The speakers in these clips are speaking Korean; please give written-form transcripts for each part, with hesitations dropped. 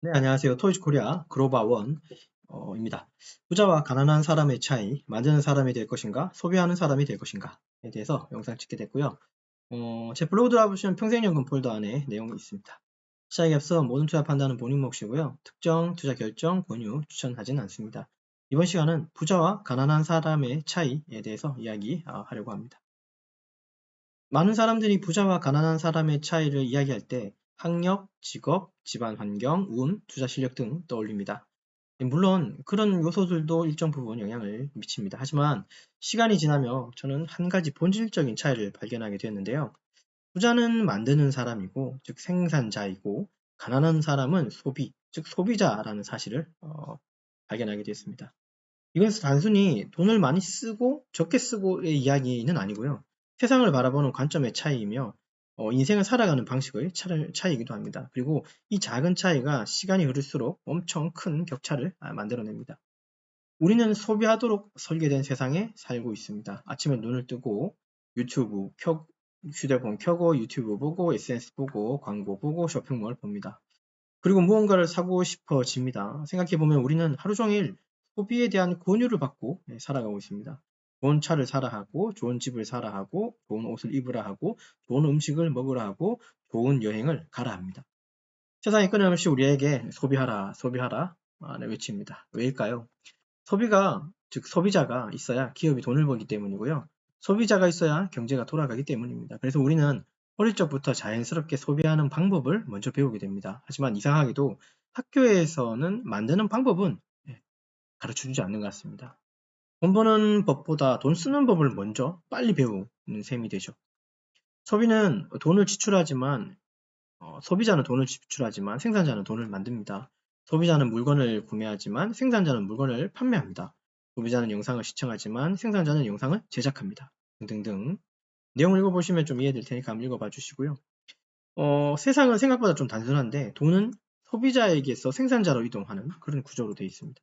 네, 안녕하세요. 토이즈 코리아 글로바 원입니다. 부자와 가난한 사람의 차이, 만드는 사람이 될 것인가, 소비하는 사람이 될 것인가에 대해서 영상 찍게 됐고요. 제 블로그 들어보시면 평생연금 폴더 안에 내용이 있습니다. 시작에 앞서 모든 투자 판단은 본인 몫이고요. 특정 투자 결정, 권유, 추천하지는 않습니다. 이번 시간은 부자와 가난한 사람의 차이에 대해서 이야기하려고 합니다. 많은 사람들이 부자와 가난한 사람의 차이를 이야기할 때 학력, 직업, 집안 환경, 운, 투자 실력 등 떠올립니다. 물론 그런 요소들도 일정 부분 영향을 미칩니다. 하지만 시간이 지나며 저는 한 가지 본질적인 차이를 발견하게 되었는데요. 부자는 만드는 사람이고, 즉 생산자이고, 가난한 사람은 즉 소비자라는 사실을 발견하게 되었습니다. 이것은 단순히 돈을 많이 쓰고 적게 쓰고의 이야기는 아니고요. 세상을 바라보는 관점의 차이이며 인생을 살아가는 방식의 차이이기도 합니다. 그리고 이 작은 차이가 시간이 흐를수록 엄청 큰 격차를 만들어냅니다. 우리는 소비하도록 설계된 세상에 살고 있습니다. 아침에 눈을 뜨고 휴대폰 켜고 유튜브 보고 SNS 보고 광고 보고 쇼핑몰 봅니다. 그리고 무언가를 사고 싶어집니다. 생각해보면 우리는 하루 종일 소비에 대한 권유를 받고 살아가고 있습니다. 좋은 차를 사라 하고, 좋은 집을 사라 하고, 좋은 옷을 입으라 하고, 좋은 음식을 먹으라 하고, 좋은 여행을 가라 합니다. 세상이 끊임없이 우리에게 소비하라, 소비하라 외칩니다. 왜일까요? 즉 소비자가 있어야 기업이 돈을 벌기 때문이고요. 소비자가 있어야 경제가 돌아가기 때문입니다. 그래서 우리는 어릴 적부터 자연스럽게 소비하는 방법을 먼저 배우게 됩니다. 하지만 이상하게도 학교에서는 만드는 방법은 가르쳐주지 않는 것 같습니다. 돈 버는 법보다 돈 쓰는 법을 먼저 빨리 배우는 셈이 되죠. 소비자는 돈을 지출하지만 생산자는 돈을 만듭니다. 소비자는 물건을 구매하지만 생산자는 물건을 판매합니다. 소비자는 영상을 시청하지만 생산자는 영상을 제작합니다. 등등등. 내용 읽어보시면 좀 이해될 테니까 한번 읽어봐 주시고요. 세상은 생각보다 좀 단순한데 돈은 소비자에게서 생산자로 이동하는 그런 구조로 되어 있습니다.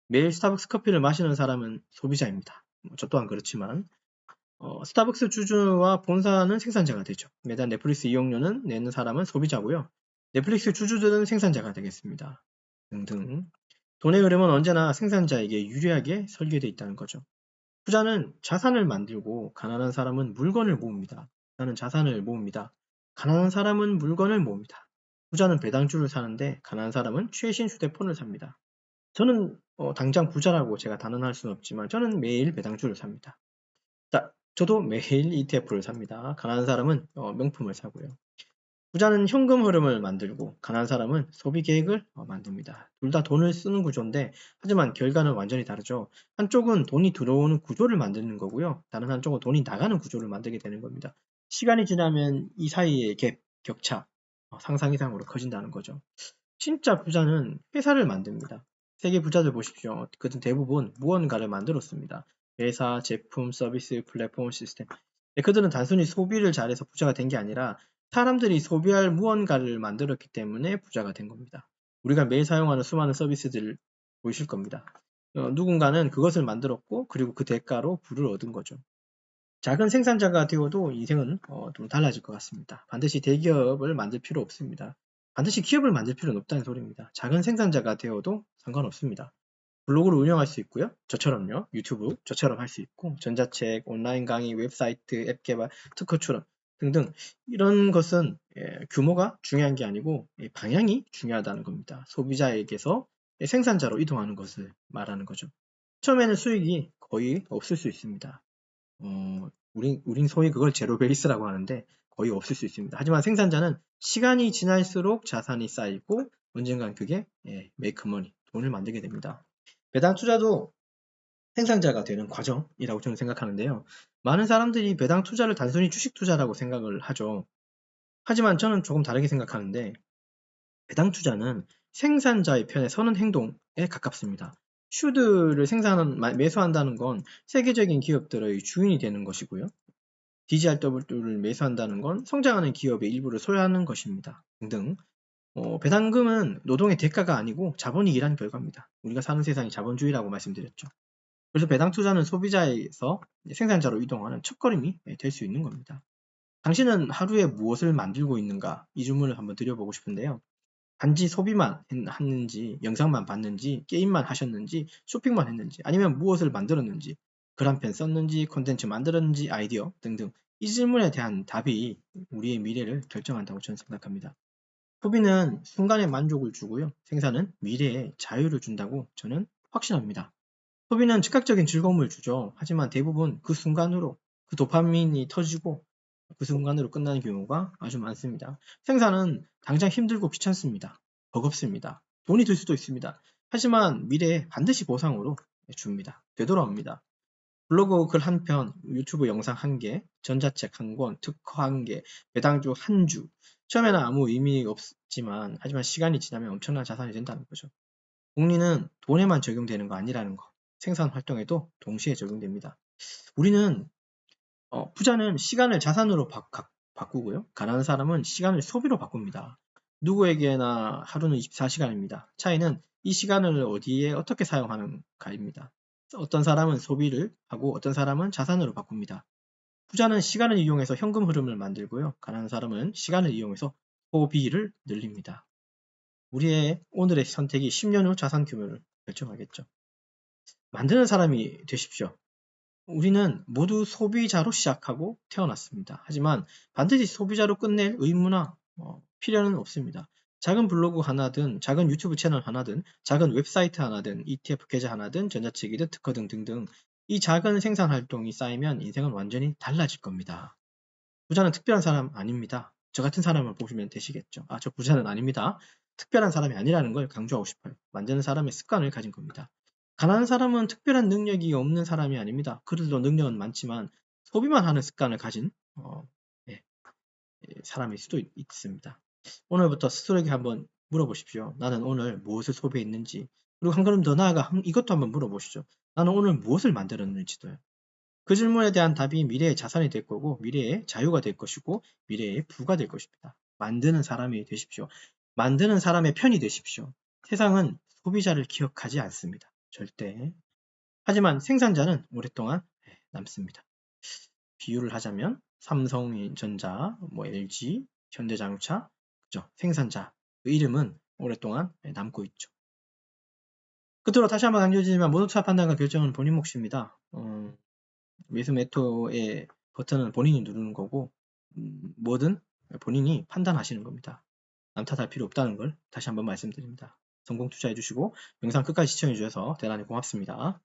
매일 스타벅스 커피를 마시는 사람은 소비자입니다. 저 또한 그렇지만 스타벅스 주주와 본사는 생산자가 되죠. 매달 넷플릭스 이용료는 내는 사람은 소비자고요. 넷플릭스 주주들은 생산자가 되겠습니다. 등등. 돈의 흐름은 언제나 생산자에게 유리하게 설계되어 있다는 거죠. 부자는 자산을 만들고 가난한 사람은 물건을 모읍니다. 부자는 자산을 모읍니다. 가난한 사람은 물건을 모읍니다. 부자는 배당주를 사는데 가난한 사람은 최신 휴대폰을 삽니다. 저는 당장 부자라고 제가 단언할 수는 없지만 저는 매일 배당주를 삽니다. 저도 매일 ETF를 삽니다. 가난한 사람은 명품을 사고요. 부자는 현금 흐름을 만들고 가난한 사람은 소비 계획을 만듭니다. 둘 다 돈을 쓰는 구조인데 하지만 결과는 완전히 다르죠. 한쪽은 돈이 들어오는 구조를 만드는 거고요. 다른 한쪽은 돈이 나가는 구조를 만들게 되는 겁니다. 시간이 지나면 이 사이의 격차, 상상 이상으로 커진다는 거죠. 진짜 부자는 회사를 만듭니다. 세계 부자들 보십시오. 그들은 대부분 무언가를 만들었습니다. 회사, 제품, 서비스, 플랫폼, 시스템. 그들은 단순히 소비를 잘해서 부자가 된 게 아니라 사람들이 소비할 무언가를 만들었기 때문에 부자가 된 겁니다. 우리가 매일 사용하는 수많은 서비스들을 보이실 겁니다. 누군가는 그것을 만들었고 그리고 그 대가로 부를 얻은 거죠. 작은 생산자가 되어도 인생은 좀 달라질 것 같습니다. 반드시 대기업을 만들 필요 없습니다. 반드시 기업을 만들 필요는 없다는 소리입니다. 작은 생산자가 되어도 상관없습니다. 블로그를 운영할 수 있고요. 저처럼요. 유튜브 저처럼 할 수 있고 전자책, 온라인 강의, 웹사이트, 앱 개발, 특허 출원 등등 이런 것은 규모가 중요한 게 아니고 방향이 중요하다는 겁니다. 소비자에게서 생산자로 이동하는 것을 말하는 거죠. 처음에는 수익이 거의 없을 수 있습니다. 우린 소위 그걸 제로 베이스라고 하는데 거의 없을 수 있습니다. 하지만 생산자는 시간이 지날수록 자산이 쌓이고 언젠간 그게 메이크 머니, 돈을 만들게 됩니다. 배당 투자도 생산자가 되는 과정이라고 저는 생각하는데요. 많은 사람들이 배당 투자를 단순히 주식 투자라고 생각을 하죠. 하지만 저는 조금 다르게 생각하는데 배당 투자는 생산자의 편에 서는 행동에 가깝습니다. 슈드를 매수한다는 건 세계적인 기업들의 주인이 되는 것이고요. DGRW를 매수한다는 건 성장하는 기업의 일부를 소유하는 것입니다. 등등. 배당금은 노동의 대가가 아니고 자본이 일한 결과입니다. 우리가 사는 세상이 자본주의라고 말씀드렸죠. 그래서 배당 투자는 소비자에서 생산자로 이동하는 첫걸음이 될 수 있는 겁니다. 당신은 하루에 무엇을 만들고 있는가? 이 질문을 한번 드려보고 싶은데요. 단지 소비만 했는지, 영상만 봤는지, 게임만 하셨는지, 쇼핑만 했는지, 아니면 무엇을 만들었는지, 글 한 편 썼는지, 콘텐츠 만들었는지, 아이디어 등등 이 질문에 대한 답이 우리의 미래를 결정한다고 저는 생각합니다. 소비는 순간의 만족을 주고요. 생산은 미래의 자유를 준다고 저는 확신합니다. 소비는 즉각적인 즐거움을 주죠. 하지만 대부분 그 순간으로 그 도파민이 터지고 그 순간으로 끝나는 경우가 아주 많습니다. 생산은 당장 힘들고 귀찮습니다. 버겁습니다. 돈이 들 수도 있습니다. 하지만 미래에 반드시 보상으로 줍니다. 되돌아옵니다. 블로그 글 한 편, 유튜브 영상 한 개, 전자책 한 권, 특허 한 개, 배당주 한 주. 처음에는 아무 의미 없지만, 하지만 시간이 지나면 엄청난 자산이 된다는 거죠. 복리는 돈에만 적용되는 거 아니라는 거. 생산 활동에도 동시에 적용됩니다. 우리는 부자는 시간을 자산으로 바꾸고요. 가난한 사람은 시간을 소비로 바꿉니다. 누구에게나 하루는 24시간입니다. 차이는 이 시간을 어디에 어떻게 사용하는가입니다. 어떤 사람은 소비를 하고 어떤 사람은 자산으로 바꿉니다. 부자는 시간을 이용해서 현금 흐름을 만들고요. 가난한 사람은 시간을 이용해서 소비를 늘립니다. 우리의 오늘의 선택이 10년 후 자산 규모를 결정하겠죠. 만드는 사람이 되십시오. 우리는 모두 소비자로 시작하고 태어났습니다. 하지만 반드시 소비자로 끝낼 의무나 필요는 없습니다. 작은 블로그 하나든 작은 유튜브 채널 하나든 작은 웹사이트 하나든 ETF 계좌 하나든 전자책이든 특허 등등등 이 작은 생산 활동이 쌓이면 인생은 완전히 달라질 겁니다. 부자는 특별한 사람 아닙니다. 저 같은 사람을 보시면 되시겠죠. 저 부자는 아닙니다. 특별한 사람이 아니라는 걸 강조하고 싶어요. 만드는 사람의 습관을 가진 겁니다. 가난한 사람은 특별한 능력이 없는 사람이 아닙니다. 그들도 능력은 많지만 소비만 하는 습관을 가진 예, 사람일 수도 있습니다. 오늘부터 스스로에게 한번 물어보십시오. 나는 오늘 무엇을 소비했는지, 그리고 한 걸음 더 나아가 이것도 한번 물어보시죠. 나는 오늘 무엇을 만들었는지도요. 그 질문에 대한 답이 미래의 자산이 될 거고 미래의 자유가 될 것이고 미래의 부가 될 것입니다. 만드는 사람이 되십시오. 만드는 사람의 편이 되십시오. 세상은 소비자를 기억하지 않습니다. 절대. 하지만 생산자는 오랫동안 남습니다. 비유를 하자면 삼성전자, LG, 현대자동차, 그죠? 생산자 그 이름은 오랫동안 남고 있죠. 끝으로 다시 한번 강조드리지만 모든 투자 판단과 결정은 본인 몫입니다. 매수 매도의 버튼은 본인이 누르는 거고 뭐든 본인이 판단하시는 겁니다. 남 탓할 필요 없다는 걸 다시 한번 말씀드립니다. 성공 투자해 주시고 영상 끝까지 시청해 주셔서 대단히 고맙습니다.